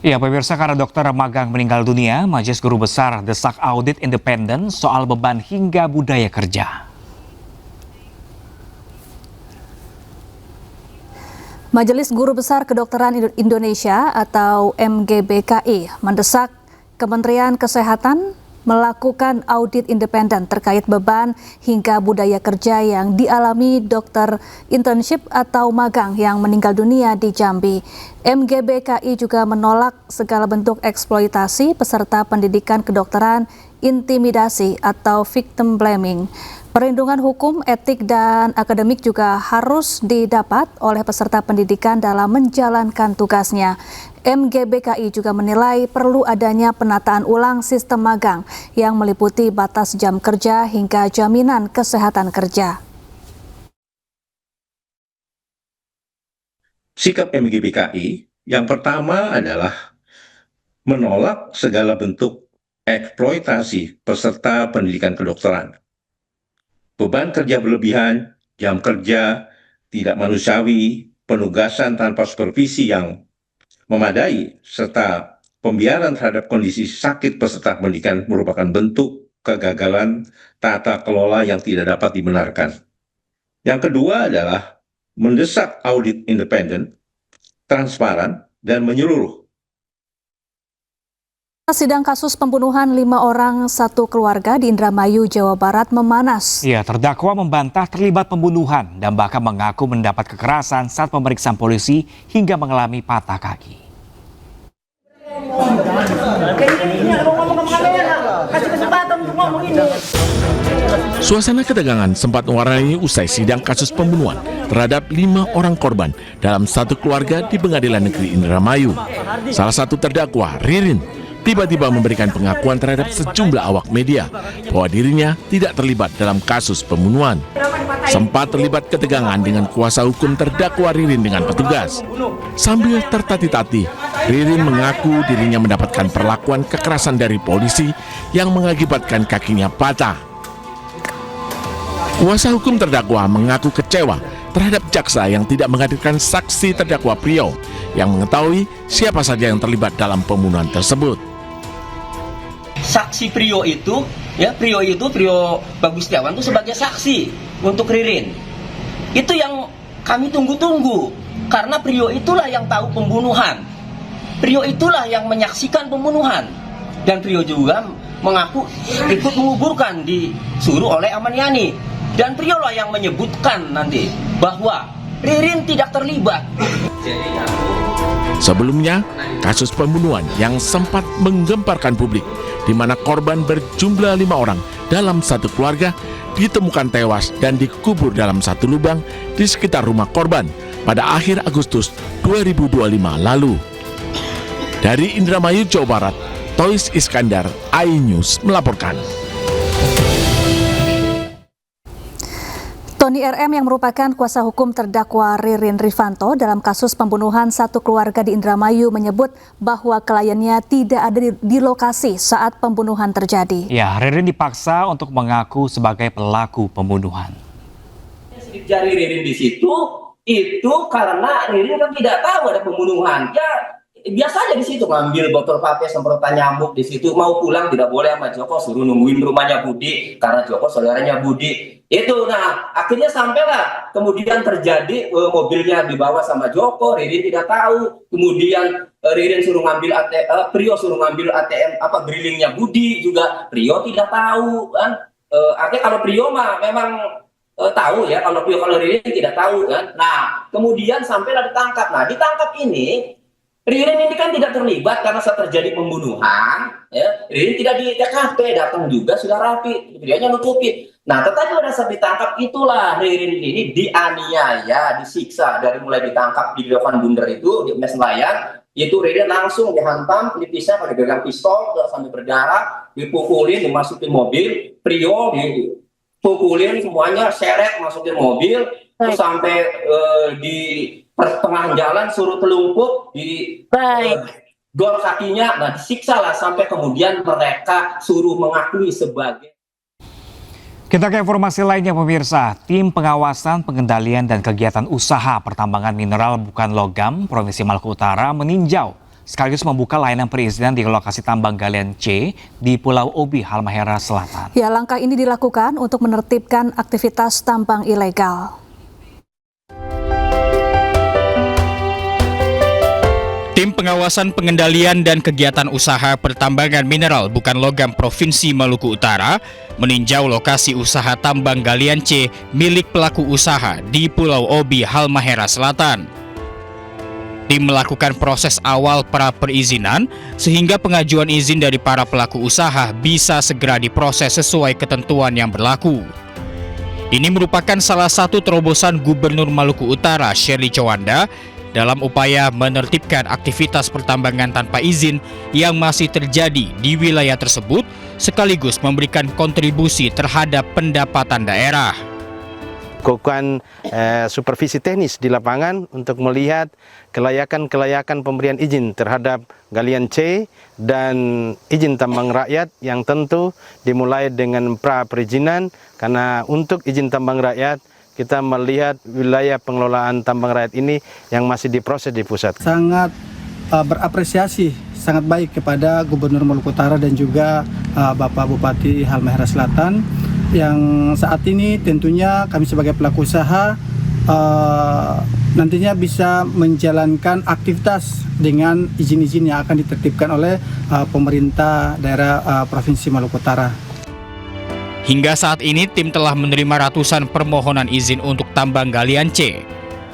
Ya, pemirsa, karena dokter magang meninggal dunia, Majelis Guru Besar desak audit independen soal beban hingga budaya kerja. Majelis Guru Besar Kedokteran Indonesia atau MGBKI mendesak Kementerian Kesehatan melakukan audit independen terkait beban hingga budaya kerja yang dialami dokter internship atau magang yang meninggal dunia di Jambi. MGBKI juga menolak segala bentuk eksploitasi peserta pendidikan kedokteran, intimidasi atau victim blaming. Perlindungan hukum, etik, dan akademik juga harus didapat oleh peserta pendidikan dalam menjalankan tugasnya. MGBKI juga menilai perlu adanya penataan ulang sistem magang yang meliputi batas jam kerja hingga jaminan kesehatan kerja. Sikap MGBKI yang pertama adalah menolak segala bentuk eksploitasi peserta pendidikan kedokteran. Beban kerja berlebihan, jam kerja tidak manusiawi, penugasan tanpa supervisi yang memadai, serta pembiaran terhadap kondisi sakit peserta pendidikan merupakan bentuk kegagalan tata kelola yang tidak dapat dibenarkan. Yang kedua adalah mendesak audit independen, transparan, dan menyeluruh. Sidang kasus pembunuhan 5 orang satu keluarga di Indramayu, Jawa Barat memanas. Ya, terdakwa membantah terlibat pembunuhan dan bahkan mengaku mendapat kekerasan saat pemeriksaan polisi hingga mengalami patah kaki. Suasana ketegangan sempat mewarnai usai sidang kasus pembunuhan terhadap 5 orang korban dalam satu keluarga di Pengadilan Negeri Indramayu. Salah satu terdakwa, Ririn, tiba-tiba memberikan pengakuan terhadap sejumlah awak media bahwa dirinya tidak terlibat dalam kasus pembunuhan. Sempat terlibat ketegangan dengan kuasa hukum terdakwa Ririn dengan petugas. Sambil tertati-tati, Ririn mengaku dirinya mendapatkan perlakuan kekerasan dari polisi yang mengakibatkan kakinya patah. Kuasa hukum terdakwa mengaku kecewa terhadap jaksa yang tidak menghadirkan saksi terdakwa Prio yang mengetahui siapa saja yang terlibat dalam pembunuhan tersebut. Saksi Prio Bagustiawan itu sebagai saksi untuk Ririn. Itu yang kami tunggu-tunggu, karena Prio itulah yang tahu pembunuhan. Prio itulah yang menyaksikan pembunuhan. Dan Prio juga mengaku ikut menguburkan, disuruh oleh Amaniani. Dan Prio lah yang menyebutkan nanti bahwa Ririn tidak terlibat. Sebelumnya, kasus pembunuhan yang sempat menggemparkan publik, di mana korban berjumlah 5 orang dalam satu keluarga ditemukan tewas dan dikubur dalam satu lubang di sekitar rumah korban pada akhir Agustus 2025 lalu. Dari Indramayu, Jawa Barat, Tois Iskandar, iNews melaporkan. Tony RM yang merupakan kuasa hukum terdakwa Ririn Rifanto dalam kasus pembunuhan satu keluarga di Indramayu menyebut bahwa kliennya tidak ada di lokasi saat pembunuhan terjadi. Ya, Ririn dipaksa untuk mengaku sebagai pelaku pembunuhan. Sidik jari Ririn di situ itu karena Ririn kan tidak tahu ada pembunuhan. Ya biasa aja di situ ngambil botol pakai semprotan nyamuk di situ, mau pulang tidak boleh sama Joko, suruh nungguin rumahnya Budi karena Joko saudaranya Budi. Itu nah akhirnya sampailah kemudian terjadi mobilnya dibawa sama Joko, Ririn tidak tahu. Kemudian Ririn suruh ngambil Prio suruh ngambil ATM grillingnya Budi juga, Prio tidak tahu kan. Artinya kalau Prio mah memang tahu ya, kalau Ririn tidak tahu kan. Nah kemudian sampailah ditangkap. Nah ditangkap ini Ririn ini kan tidak terlibat karena saat terjadi pembunuhan, ya. Ririn tidak di TKP, datang juga sudah rapi, videonya nutupi. Nah, tetapi pada saat ditangkap itulah Ririn ini dianiaya, disiksa dari mulai ditangkap di Dewan Bunder itu di Mes Layar, itu Ririn langsung dihantam, pelipisnya pada gagang pistol sampai berdarah, dipukulin, dimasukin mobil, Prio dipukulin semuanya, seret masukin mobil, terus sampai di pertengahan jalan suruh telungkup di gor kakinya, nah disiksa lah sampai kemudian mereka suruh mengakui sebagai. Kita ke informasi lainnya, pemirsa. Tim Pengawasan Pengendalian dan Kegiatan Usaha Pertambangan Mineral Bukan Logam Provinsi Maluku Utara meninjau sekaligus membuka layanan perizinan di lokasi tambang galian C di Pulau Obi, Halmahera Selatan. Ya, langkah ini dilakukan untuk menertibkan aktivitas tambang ilegal. Tim Pengawasan Pengendalian dan Kegiatan Usaha Pertambangan Mineral Bukan Logam Provinsi Maluku Utara meninjau lokasi usaha tambang galian C milik pelaku usaha di Pulau Obi, Halmahera Selatan. Tim melakukan proses awal pra perizinan sehingga pengajuan izin dari para pelaku usaha bisa segera diproses sesuai ketentuan yang berlaku. Ini merupakan salah satu terobosan Gubernur Maluku Utara, Shirley Chowanda, dalam upaya menertibkan aktivitas pertambangan tanpa izin yang masih terjadi di wilayah tersebut, sekaligus memberikan kontribusi terhadap pendapatan daerah. Melakukan supervisi teknis di lapangan untuk melihat kelayakan pemberian izin terhadap galian C dan izin tambang rakyat, yang tentu dimulai dengan pra perizinan, karena untuk izin tambang rakyat kita melihat wilayah pengelolaan tambang rakyat ini yang masih diproses di pusat. Sangat berapresiasi, sangat baik kepada Gubernur Maluku Utara dan juga Bapak Bupati Halmahera Selatan, yang saat ini tentunya kami sebagai pelaku usaha nantinya bisa menjalankan aktivitas dengan izin-izin yang akan ditertibkan oleh pemerintah daerah Provinsi Maluku Utara. Hingga saat ini tim telah menerima ratusan permohonan izin untuk tambang galian C.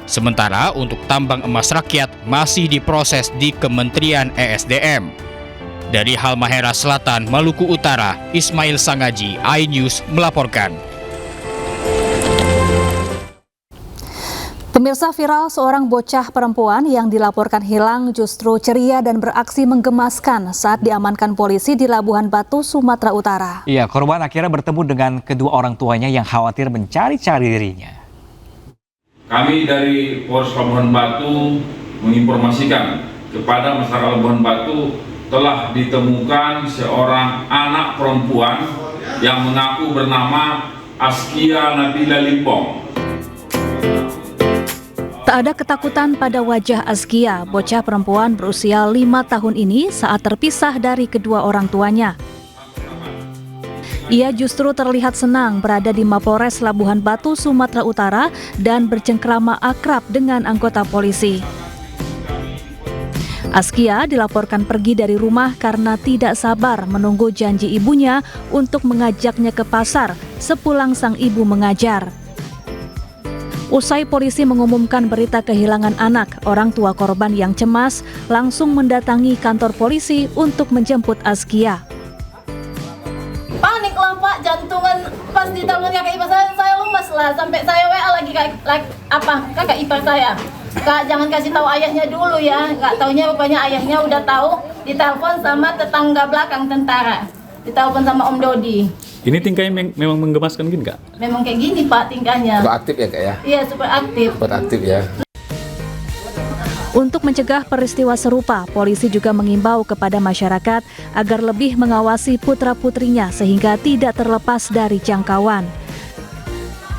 Sementara untuk tambang emas rakyat masih diproses di Kementerian ESDM. Dari Halmahera Selatan, Maluku Utara, Ismail Sangaji, iNews melaporkan. Pemirsa, viral seorang bocah perempuan yang dilaporkan hilang justru ceria dan beraksi menggemaskan saat diamankan polisi di Labuhan Batu, Sumatera Utara. Iya, korban akhirnya bertemu dengan kedua orang tuanya yang khawatir mencari-cari dirinya. Kami dari Polres Labuhan Batu menginformasikan kepada masyarakat Labuhan Batu telah ditemukan seorang anak perempuan yang mengaku bernama Askia Nabila Limpong. Tak ada ketakutan pada wajah Askia, bocah perempuan berusia 5 tahun ini saat terpisah dari kedua orang tuanya. Ia justru terlihat senang berada di Mapolres Labuhan Batu, Sumatera Utara dan bercengkrama akrab dengan anggota polisi. Askia dilaporkan pergi dari rumah karena tidak sabar menunggu janji ibunya untuk mengajaknya ke pasar sepulang sang ibu mengajar. Usai polisi mengumumkan berita kehilangan anak, orang tua korban yang cemas langsung mendatangi kantor polisi untuk menjemput Askia. Panik lah Pak, jantungan pas ditelepon kakak ipar saya lemas lah, sampai saya WA lagi kakak ipar saya. Kak, jangan kasih tahu ayahnya dulu ya, nggak taunya rupanya ayahnya udah tahu, ditelepon sama tetangga belakang tentara, ditelepon sama Om Dodi. Ini tingkahnya memang menggemaskan gini, Kak? Memang kayak gini Pak tingkahnya. Super aktif ya Kak ya? Iya, super aktif. Super aktif ya. Untuk mencegah peristiwa serupa, polisi juga mengimbau kepada masyarakat agar lebih mengawasi putra-putrinya sehingga tidak terlepas dari jangkauan.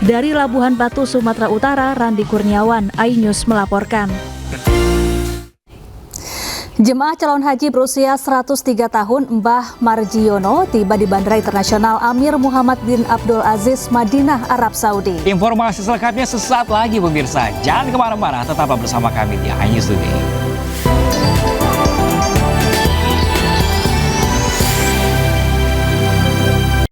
Dari Labuhan Batu, Sumatera Utara, Randi Kurniawan, iNews melaporkan. Jemaah calon haji berusia 103 tahun Mbah Marjiono tiba di Bandara Internasional Amir Muhammad bin Abdul Aziz, Madinah, Arab Saudi. Informasi selengkapnya sesaat lagi pemirsa. Jangan kemana-mana, tetaplah bersama kami di iNews Today.